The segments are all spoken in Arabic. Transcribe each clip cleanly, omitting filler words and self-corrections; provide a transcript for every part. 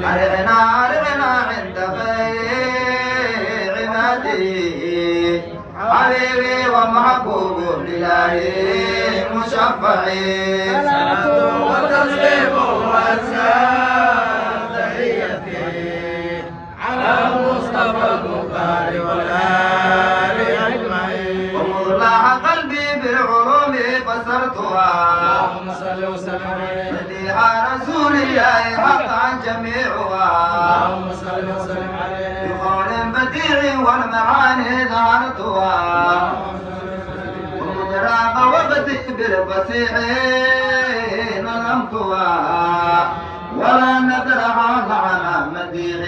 أرغنا عند خير عباده حبيبي ومحبوب لله مشفعي صلاة وتسليم وأزكى تحيتي على المصطفى المختار والآل أجمعين. ومذ لاح قلبي بالعلوم فسرتها اللهم صل وسلم عليه مديح رسول الله حقا جميعها اللهم صل وسلم عليه بقول بديع والمعاني ظهرتها ومدراق وبدئ بالفصيح نظمتها ولا ندرها لعنى مديح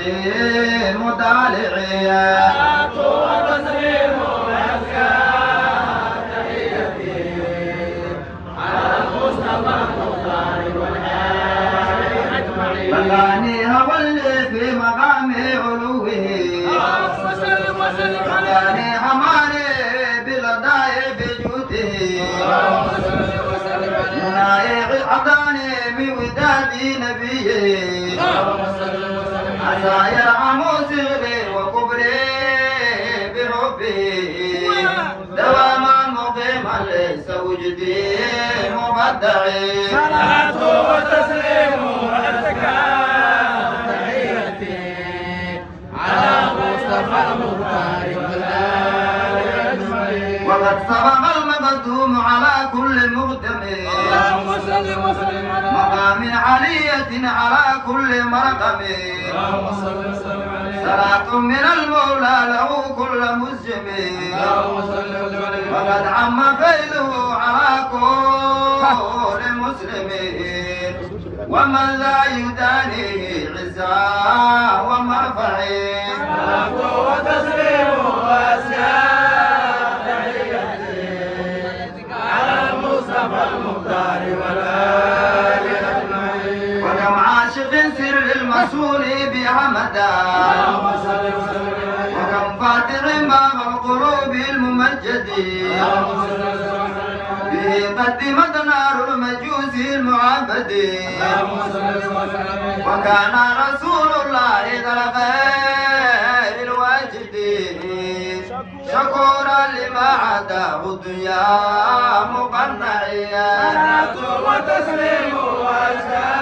مطالعي صلاة وتسليم وأزكى تحيتي على المصطفى المختار والآل أجمعين. مكاني هولي في مقام علوه اللهم صل وسلم عليه مكاني حماني بلداي بجوده اللهم صل وسلم عليه منايع عطاني بوداد نبيه اللهم صل وسلم عليه عسى يرحم صغري وكبري بحبه دواما مقيما ليس وجدي مبدعي صلاة وتسليم وأزكى تحيتي على مصطفى المختار والآل أجمعين. وقد سبق المقدوم على كل مقدم اللهم صل وسلم عليه مقام علية على كل مرقم اللهم صل وسلم عليه صلاة من المولى له كل مسلم اللهم صل وسلم عليه وقد عم فيضه على كل مسلم ومن لا يدانيه عزا ومرفعه صلاة وتسليم وأزكى تحيتي على المصطفى المختار والآل أجمعين. وكم عاشق سر المسؤول بأحمدا اللهم صل وسلم عليه وكم فاتح باب القلوب الممجد اللهم صل وسلم عليه به قدمت نار المجوس المعبد اللهم صل وسلم عليه وكان رسول الله ذا الخير الواجد شكورا لما عداه الدنيا مقنعيا صلاة وتسليم وأزكى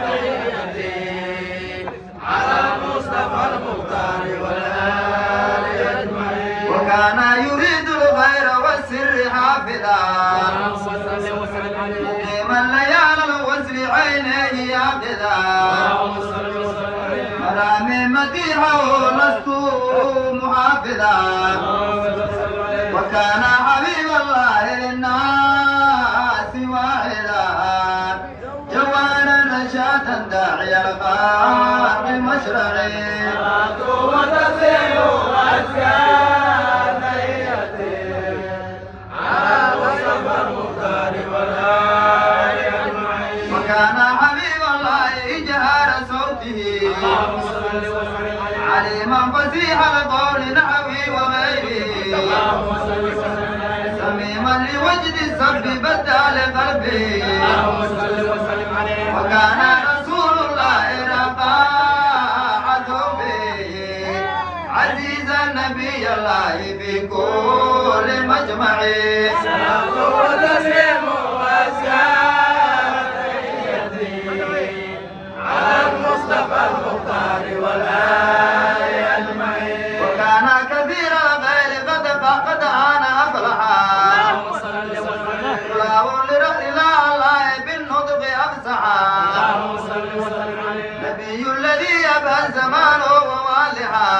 تحيتي على المصطفى المختار والآل أجمعين. وكان يريد الخير والسر حافظا اللهم صل وسلم عليه مقيما ليال الوزر عينيه ياقظا اللهم صل وسلم عليه مرامي مديحه لست محافظا اللهم صل وسلم عليه وكان حبيب الله للناس واحدا جوانا نشاطا داعي الخلق مشرعي صلاة وتسليم وأزكى تحيتي على المصطفى المختار والآل أجمعين. وكان حبيب الله جهار صوته اللهم صل وسلم عليه عليما فسيح القول نحوي وغيره اللهم صل وسلم عليه سميما لوجد السب بدا لقلبه اللهم صل وسلم عليه وكان رسول الله رقاع ثوبه عزيزا نبي الله في كل مجمع صلاة وتسليم وأزكى تحيتي على المصطفى المختار والآل أجمعين. وكان كثير الخير قد آن أفلحا اللهم صل وسلم الله لرأي الله بالنطق أفسحا اللهم صل وسلم عليه نبي الذي يبهى الزمان ووالحا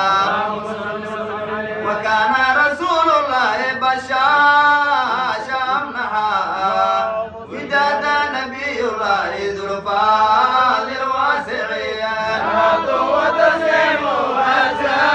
اللهم صل وسلم عليه وكان رسول الله بشاشا أمنحا وداد نبي الله ذو الفضل الواسعية صلاة وتسليم وأزكى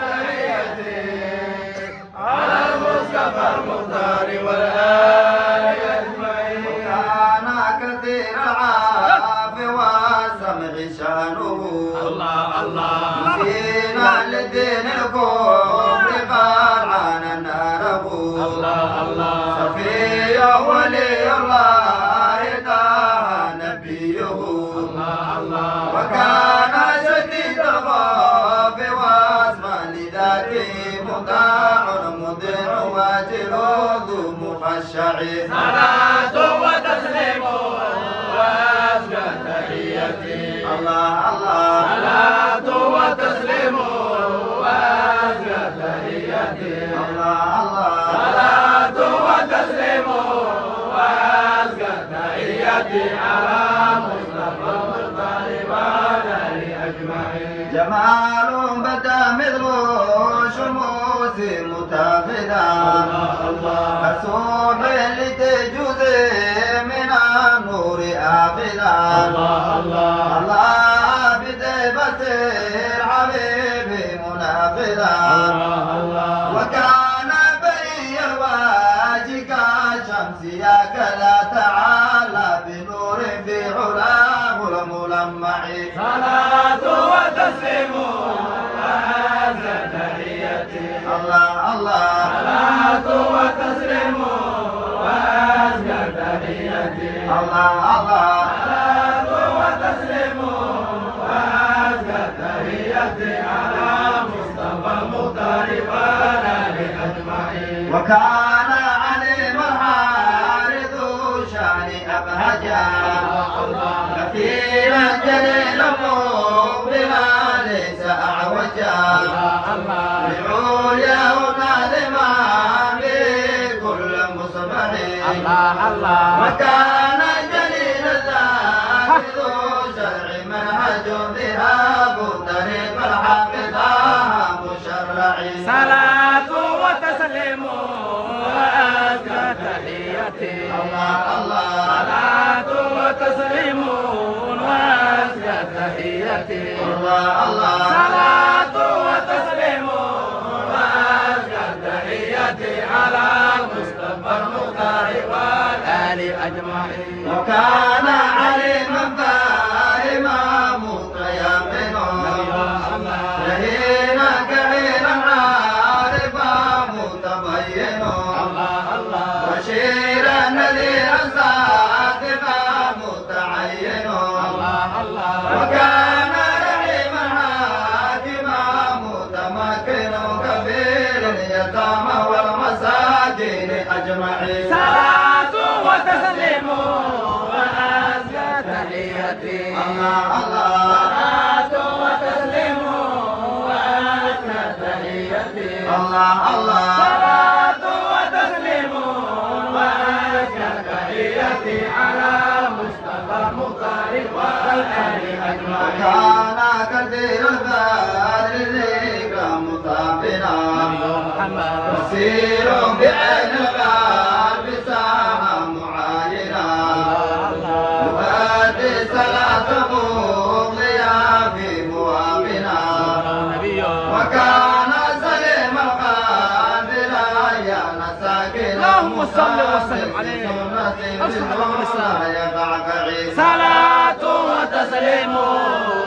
تحيتي على المصطفى المختار والآل أجمعين. وكان كثير العاف والسمع شانه الله الله فينا للدين الكفر قال عن ناره الله الله صفي ولي الله طه نبيه الله الله وجه ذو مخشع صلاة وتسليم وأزكى تحيتي الله الله صلاة وتسليم وأزكى تحيتي الله الله صلاة وتسليم وأزكى تحيتي على مصطفى المختار وآله أجمعين. جمال بدا مثل شموس متافدا كسوح لتجوزي من النور آخذا الله بطيبة الحبيب منافذا وكان بين الواجه كالشمس يا كلا تعالى بنور في علاه الملمع صلاة وتسليم وأزكى تحيتي الله الله صلاة وتسليم وأزكى تحيتي الله الله صلاة وتسليم وأزكى تحيتي على مصطفى المختار وآله أجمعين. وكان عليم الحارث شان أبهجا كثيرا جليلا مقبلا ليس أعوجا لعليا نادما بكل مصبح وكان جليل الذات ذو شرع منهج ذهاب طريق الحق طه مشرع صلاة وتسليم وأزكى تحيتي الله الله صلاة وتسليم وأزكى تحيتي الله الله صلاة وتسليم وأزكى تحيتي على المصطفى المختار والآل أجمعين. وكان عليما فاهما متيمنا لهينا كهينا عارفا متبينا بشيرا نذيرا صادقا متعينا وكان رحيما حاكما متمكنا كبير اليتامى والمساكين اجمعين. صلاة وتسليم وأزكى تحيتي الله الله صلاة وتسليم وأزكى تحيتي الله الله صلاة وتسليم وأزكى تحيتي على مصطفى المختار والآل أجمعين. كان كثير البدر ذكر مطابنا بصير بعين القلب ساعة معاينة يؤدي صلاة مغلية في موابنا وكان سليم القلب لا يانا ساكنا اللهم صل وسلم عليه. صلاة وتسليم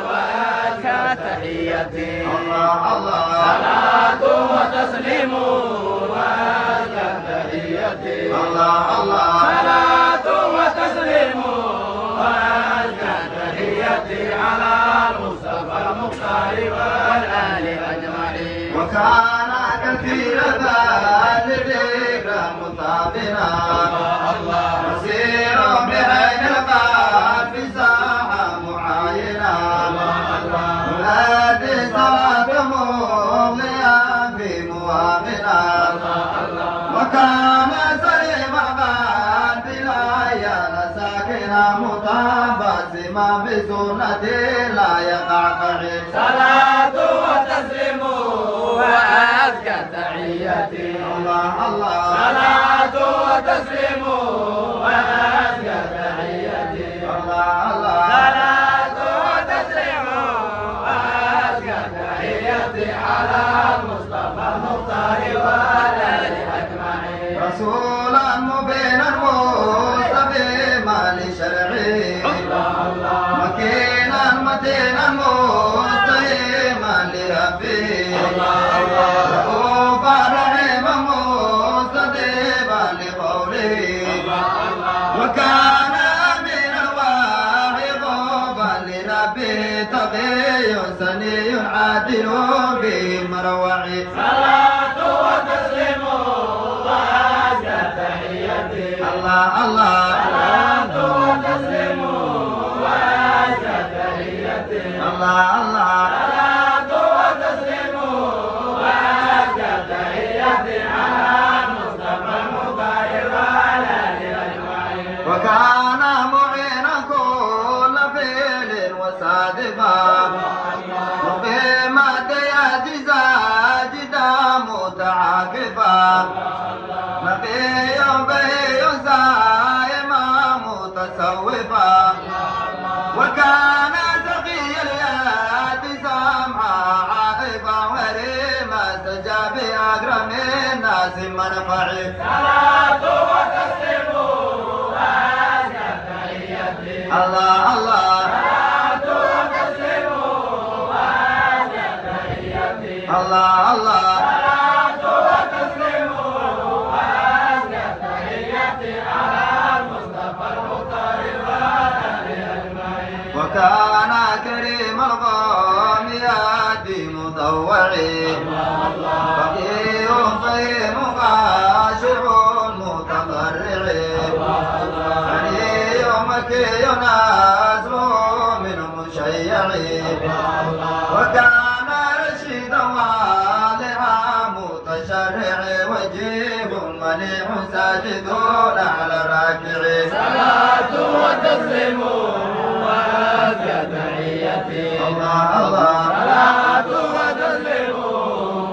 وأزكى تحيتي الله الله صلاة وتسليم وأزكى تحيتي الله الله صلاة وتسليم وأزكى تحيتي على المصطفى المختار والآل أجمعين. وكان كثير ذلك مطابنا مسير بعين القلب ساحة معاينة ولاد صلاة مغلية في موابنا وكان سليم القلب لا يانا ساكنا متبسما بسنة لا يقع قعيد. صلاة وتسليم وأزكى تحيتي الله الله صلاة وتسليم وأزكى تحيتي الله الله صلاة وتسليم وأزكى تحيتي على المصطفى المختار والآل أجمعين. رسولا مبينا مستقيما لشرعه مكينا متينا مستقيما لربه رؤوفا رحيما مستجيبا لقوله وكان من الواحي غوبا لربه تقي سني عادل به مروعي. صلاة وتسليم الله الله صلاة وتسليم وأزكى تحية الله الله صلاة وتسليم وأزكى تحية على المصطفى المختار وعلى آله أجمعين. وكان معينا كل فعل وصادفا وقيمة يد زاجدا متعاكفا نقي بي زائما متصوفا وكان تقي اليد سمحا عائبا وريما استجاب أكرم الناس منفعي. صلاة وتسليم وأزكى تحية الله الله صلاة وتسليم وأزكى تحية الله الله صلاة وتسليم وأزكى تحية على المصطفى المختار وعلى آله أجمعين. وكان كريم القوم يأتي مطوعي فقيه فهيم خاشع متضرع غني مكي ناسه من مشيع وكان رشيدا والعا متشرع وجيب مليح ساجدون على الراكعين. صلاة وتسليم وأزكى تحية الله الله صلاة وتسليم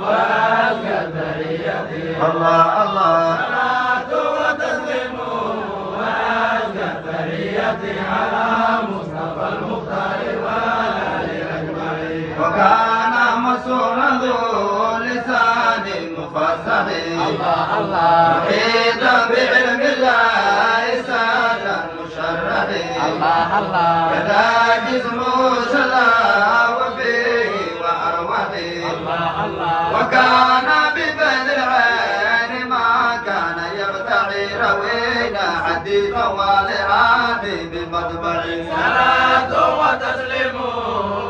وأزكى تحية الله الله صلاة وتسليم وأزكى تحية على مصطفى المختار وعلى آله أجمعين. وكان مسؤولا ذو لسان مفصح الله الله محيطا بعلم الله سادا مشرح الله الله كذا جسمه سلا وفيه وأروح الله الله وكان ببذل العين ما كان يبتغي روينا حديثا والعادي بمطبع. صلاة وتسليم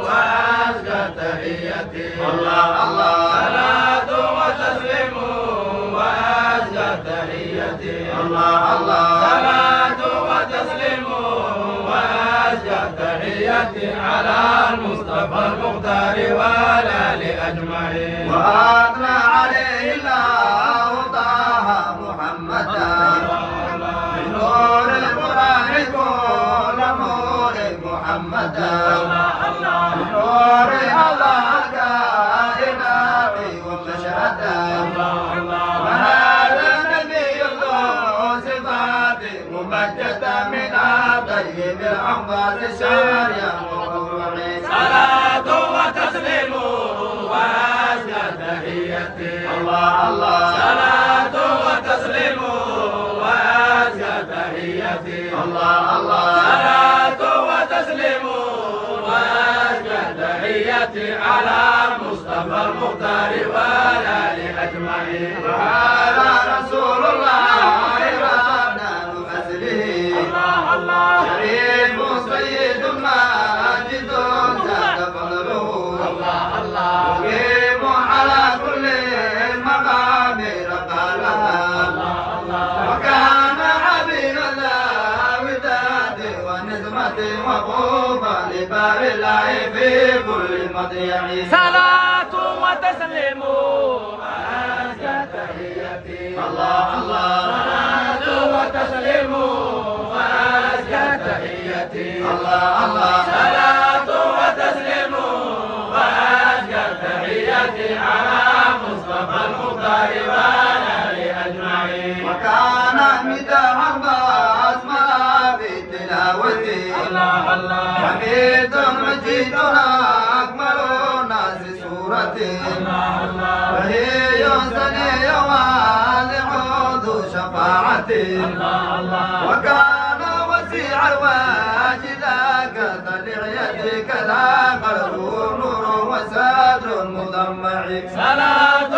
وأزكى تحية الله الله صلاة وتسليم وأزكى تحية الله الله صلاة وتسليم وأزكى تحية على المصطفى المختار وعلى آله أجمعين. وأثنى عليه الله طه محمدا بنور القرآن كل نور محمدا بنور الله كائنات ومشهدا وهذا نبي الله صفات ممجدة من طيب الأنفاس شاريا وقرعين. صلاة وتسليم وأزكى تحية الله الله صلاة وتسليم وأزكى تحية الله الله صلاة وتسليم وأزكى تحية على المصطفى المختار وعلى آله أجمعين. هذا رسول الله ربنا أسله الله الله شريف سيد ماجد زاد فضله الله الله مقيم على كل مقام رقالها وكان عبيد الله وداد ونسمة وقوفا لباب الله في كل مضيع. صلاة وتسليم وأزكى تحية الله الله صلاة وتسليم وأزكى تحية الله الله صلاة وتسليم وأزكى تحية على مصطفى المختار وعلى آله أجمعين. وكان مداح البسملة في تلاوته الله الله حميد مجيد أكمل الناس سورته الله الله وهي يحسن يوالع ذو شفاعته الله الله وكان وسيع الواجد كالدلع كذا قلب نور وسادر مضمع. صلاة